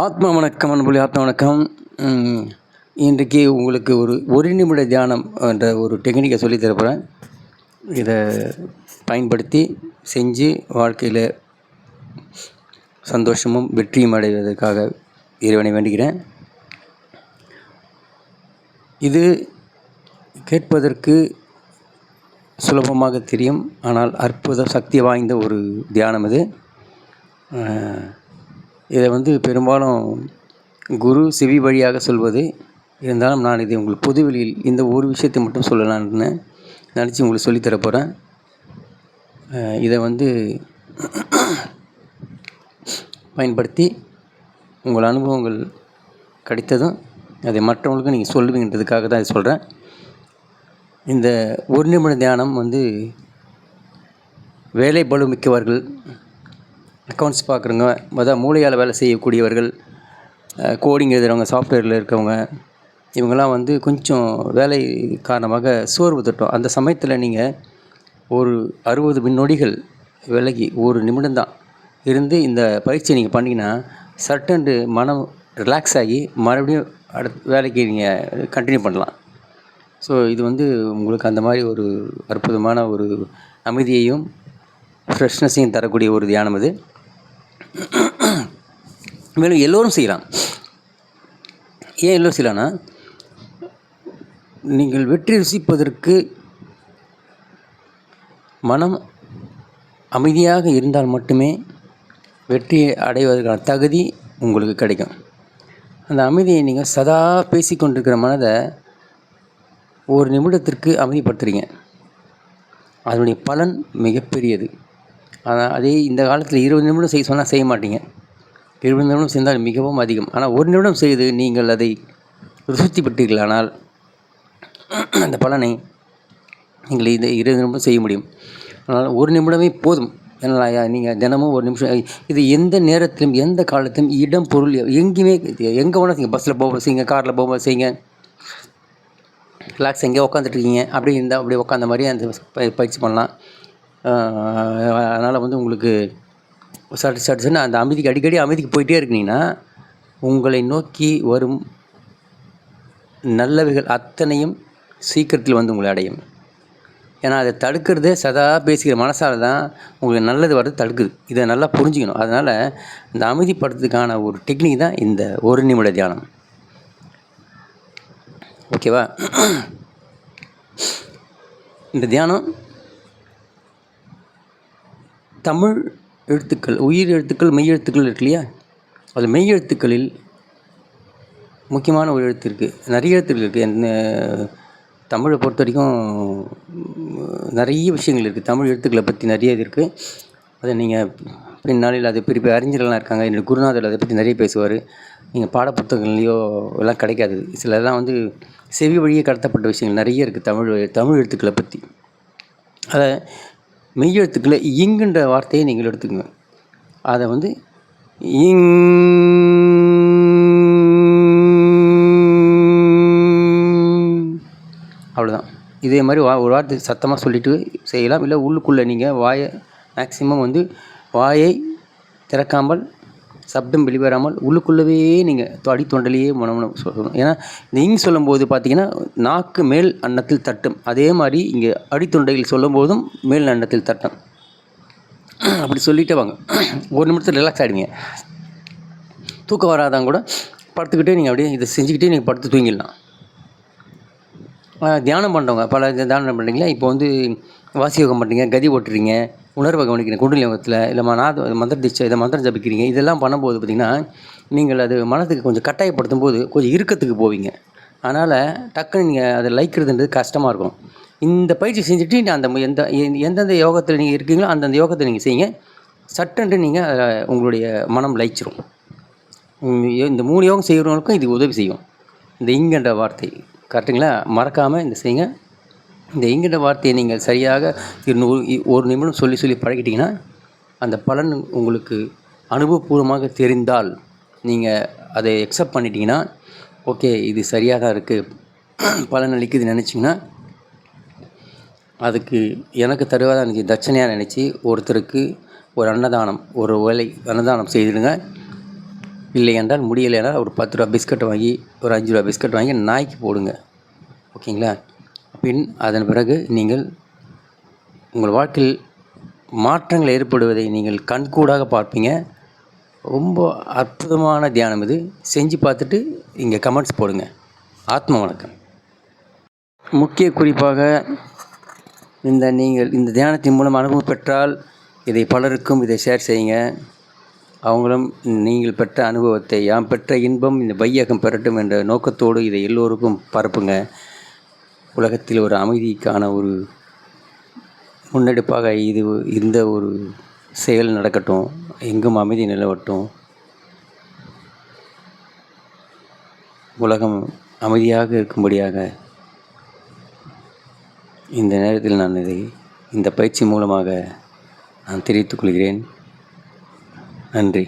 ஆத்ம வணக்கம் அன்புலி ஆத்ம வணக்கம். இன்றைக்கு உங்களுக்கு ஒரு நிமிட தியானம் என்ற ஒரு டெக்னிக்கை சொல்லித் தரப்போகிறேன். இதை பயன்படுத்தி செஞ்சு வாழ்க்கையில் சந்தோஷமும் வெற்றியும் அடைவதற்காக இறைவனை வேண்டுகிறேன். இது கேட்பதற்கு சுலபமாக தெரியும், ஆனால் அற்புத சக்தி வாய்ந்த ஒரு தியானம் இது. இதை பெரும்பாலும் குரு செவி வழியாக சொல்வது. இருந்தாலும் நான் இதை உங்களுக்கு பொதுவெளியில் இந்த ஒரு விஷயத்தை மட்டும் சொல்லலான்னு நினச்சி உங்களுக்கு சொல்லித்தர போகிறேன். இதை பயன்படுத்தி உங்கள் அனுபவங்கள் கிடைத்ததும் அதை மற்றவங்களுக்கு நீங்கள் சொல்லுவீங்கன்றதுக்காக தான் இதை சொல்கிறேன். இந்த ஒரு நிமிட தியானம் வேலை பளு மிக்கவர்கள், அக்கௌண்ட்ஸ் பார்க்குறவங்க, அதான் மூளையால் வேலை செய்யக்கூடியவர்கள், கோடிங் எழுதுகிறவங்க, சாஃப்ட்வேரில் இருக்கவங்க, இவங்கெல்லாம் கொஞ்சம் வேலை காரணமாக சோர்வு தட்டும். அந்த சமயத்தில் நீங்கள் ஒரு 60 நொடிகள் விலகி ஒரு நிமிடம்தான் இருந்து இந்த பயிற்சியை நீங்கள் பண்ணிங்கன்னா சட்டென்று மனம் ரிலாக்ஸ் ஆகி மறுபடியும் அடுத்த வேலைக்கு நீங்கள் கண்டினியூ பண்ணலாம். ஸோ இது உங்களுக்கு அந்த மாதிரி ஒரு அற்புதமான ஒரு அமைதியையும் ஃப்ரெஷ்னஸையும் தரக்கூடிய ஒரு தியானம் இது. மேலும் எல்லோரும் செய்யலாம். ஏன் எல்லோரும் செய்யலாம்னா, நீங்கள் வெற்றி ருசிப்பதற்கு மனம் அமைதியாக இருந்தால் மட்டுமே வெற்றியை அடைவதற்கான தகுதி உங்களுக்கு கிடைக்கும். அந்த அமைதியை நீங்கள் சதா பேசிக்கொண்டிருக்கிற மனதை ஒரு நிமிடத்திற்கு அமைதிப்படுத்துறீங்க. அதனுடைய பலன் மிகப்பெரியது. ஆனால் அதே இந்த காலத்தில் 20 நிமிடம் செய்ய சொன்னால் செய்ய மாட்டீங்க. 20 நிமிடம் செய்தால் மிகவும் அதிகம். ஆனால் ஒரு நிமிடம் செய்து நீங்கள் அதை ருசித்து விட்டீர்களானால் அந்த பலனை நீங்கள் இந்த 20 நிமிடம் செய்ய முடியும். ஆனால் ஒரு நிமிடமே போதும். ஏன்னா நீங்கள் தினமும் ஒரு நிமிஷம், இது எந்த நேரத்திலும் எந்த காலத்திலும் இடம் பொருள் எங்கேயுமே எங்கே வேணால் செய்யுங்க. பஸ்ஸில் போகும்போது செய்யுங்க, காரில் போகும்போது செய்யுங்க, ரிலாக்ஸ் எங்கேயோ உட்காந்துட்ருக்கீங்க, அப்படி இருந்தால் அப்படி உட்காந்த மாதிரி அந்த பயிற்சி பண்ணலாம். அதனால் உங்களுக்கு சட்டுன்னு அந்த அடிக்கடி அமைதிக்கு போயிட்டே இருக்கீங்கன்னா உங்களை நோக்கி வரும் நல்லவைகள் அத்தனையும் சீக்கிரத்தில் உங்களை அடையும். ஏன்னா அதை தடுக்கிறதே சதா பேசுகிற மனசால் தான் உங்களுக்கு நல்லது வர்றது தடுக்குது. இதை நல்லா புரிஞ்சுக்கணும். அதனால் இந்த அமைதிப்படுத்துறதுக்கான ஒரு டெக்னிக் தான் இந்த ஒரு நிமிட தியானம். ஓகேவா? இந்த தியானம் தமிழ் எழுத்துக்கள், உயிர் எழுத்துக்கள், மெய் எழுத்துக்கள் இருக்கு இல்லையா? அது மெய் எழுத்துக்களில் முக்கியமான ஒரு எழுத்து இருக்குது. நிறைய எழுத்துக்கள் இருக்குது. தமிழை பொறுத்த வரைக்கும் நிறைய விஷயங்கள் இருக்குது. தமிழ் எழுத்துக்களை பற்றி நிறைய இது இருக்குது. அதை நீங்கள் பின்னாளில் அது பெரிய அறிஞர்கள்லாம் இருக்காங்க. என்னுடைய குருநாதர் அதை பற்றி நிறைய பேசுவார். நீங்கள் பாடப்புத்தகங்கள்லையோ எல்லாம் கிடைக்காது. சிலலாம் செவி வழியே கடத்தப்பட்ட விஷயங்கள் நிறைய இருக்குது தமிழ் எழுத்துக்களை பற்றி. அதை மெய் எழுத்துக்களை இங்குன்ற வார்த்தையை நீங்கள் எடுத்துக்கோங்க. அதை இங், அவ்வளோதான். இதே மாதிரி ஒரு வார்த்தை சத்தமாக சொல்லிவிட்டு செய்யலாம். இல்லை உள்ளுக்குள்ளே நீங்கள் மேக்ஸிமம் வாயை திறக்காமல், சப்தம் வெளிவராமல் உள்ளுக்குள்ளவே நீங்கள் அடித்தொண்டலையே மனம் சொல்லணும். ஏன்னா இந்த இங் சொல்லும்போது பார்த்தீங்கன்னா நாக்கு மேல் அன்னத்தில் தட்டும். அதே மாதிரி இங்கே அடித்தொண்டையில் சொல்லும்போதும் மேல் அன்னத்தில் தட்டும். அப்படி சொல்லிகிட்டே வாங்க. ஒரு நிமிஷத்தில் ரிலாக்ஸ் ஆகிடுவீங்க. தூக்கம் வராதான் கூட படுத்துக்கிட்டே நீங்கள் அப்படியே இதை செஞ்சுக்கிட்டே நீங்கள் படுத்து தூங்கிடலாம். தியானம் பண்ணுறவங்க பல தியானம் பண்ணுறீங்களா? இப்போ வாசி யோகம் பண்ணுறீங்க, கதி ஓட்டுறீங்க, உணர்வை கவனிக்கிறீங்க, குண்டலினி யோகத்தில் இல்லை மந்திரம் ஜபிக்கிறீங்க. இதெல்லாம் பண்ணும்போது பார்த்திங்கன்னா நீங்கள் அது மனதுக்கு கொஞ்சம் கட்டாயப்படுத்தும் போது கொஞ்சம் இறுக்கத்துக்கு போவீங்க. அதனால் டக்குன்னு நீங்கள் அதை லைக்கிறதுன்றது கஷ்டமாக இருக்கும். இந்த பயிற்சி செஞ்சுட்டு அந்த எந்தெந்த யோகத்தில் நீங்கள் இருக்கீங்களோ அந்தந்த யோகத்தை நீங்கள் செய்யுங்க. சட்டென்று நீங்கள் உங்களுடைய மனம் லயிச்சிரும். இந்த 3 யோகம் செய்கிறவங்களுக்கும் இது உதவி செய்யும். இந்த இங்கன்ற வார்த்தை கரெக்டுங்களா? மறக்காமல் இந்த செய்யுங்க. இந்த இங்கிட்ட வார்த்தையை நீங்கள் சரியாக ஒரு நிமிடம் சொல்லி பழகிட்டிங்கன்னா அந்த பலன் உங்களுக்கு அனுபவபூர்வமாக தெரிந்தால் நீங்கள் அதை அக்செப்ட் பண்ணிட்டீங்கன்னா ஓகே இது சரியாக தான் இருக்குது, பலன் அளிக்குது நினச்சிங்கன்னா அதுக்கு எனக்கு தருவதாக நினச்சி தட்சணையாக நினச்சி ஒருத்தருக்கு ஒரு அன்னதானம், ஒரு வேலை அன்னதானம் செய்திடுங்க. இல்லை என்றால் முடியலை என்றால் ஒரு 10 ரூபா பிஸ்கட் வாங்கி, ஒரு 5 ரூபா பிஸ்கட் வாங்கி நாய்க்கு போடுங்க. ஓகேங்களா? அதன் பிறகு நீங்கள் உங்கள் வாழ்க்கையில் மாற்றங்கள் ஏற்படுவதை நீங்கள் கண்கூடாக பார்ப்பீங்க. ரொம்ப அற்புதமான தியானம் இது. செஞ்சு பார்த்துட்டு இங்கே கமெண்ட்ஸ் போடுங்க. ஆத்ம வணக்கம். முக்கிய குறிப்பாக நீங்கள் இந்த தியானத்தின் மூலம் அனுபவம் பெற்றால் இதை பலருக்கும் இதை ஷேர் செய்யுங்க. அவங்களும் நீங்கள் பெற்ற அனுபவத்தை, யாம் பெற்ற இன்பம் இந்த வையகம் பெறட்டும் என்ற நோக்கத்தோடு இதை எல்லோருக்கும் பரப்புங்க. உலகத்தில் ஒரு அமைதிக்கான ஒரு முன்னெடுப்பாக இந்த ஒரு செயல் நடக்கட்டும். எங்கும் அமைதி நிலவட்டும். உலகம் அமைதியாக இருக்கும்படியாக இந்த நேரத்தில் நான் இந்த பயிற்சி மூலமாக நான் தெரிவித்துக் கொள்கிறேன். நன்றி.